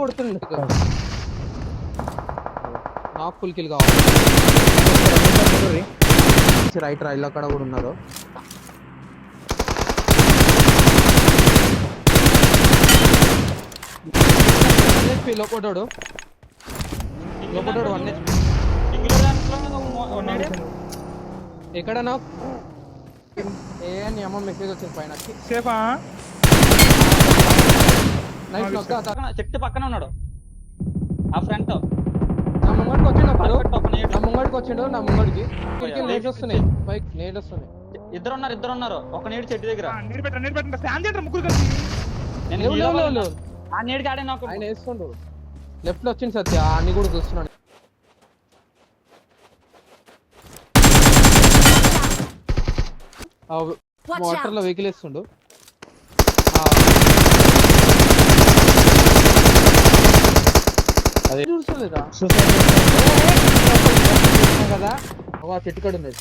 కొడుతుండే నాకు full kill కావాలి. Right rail అక్కడ కూడా ఉన్నారు. లోపడ్డాడు 1 ఎక్కడన్నా ఏ అమ్మ మెసేజ్ వచ్చింది పైన సేఫా చెట్టు పక్కన ఉన్నాడు ఆ ఫ్రంట్. నా ముంగడికి వచ్చిండు నా ముంగడికి నేట్ వస్తున్నాయి బైక్ నేట్ వస్తున్నాయి. ఇద్దరు ఉన్నారు ఒక నేడు చెట్టు దగ్గర. ముగ్గురు కలిసి ఆ నేడు కాడే నాకు ఆయన వేస్తుండు. లెఫ్ట్ లో వచ్చింది సత్య అన్ని కూడా చూస్తున్నాడు. వాటర్ లో వెహికల్ వేస్తుండు. అదే చూస్తలేదా కదా చెట్టు కాడ ఉన్నది.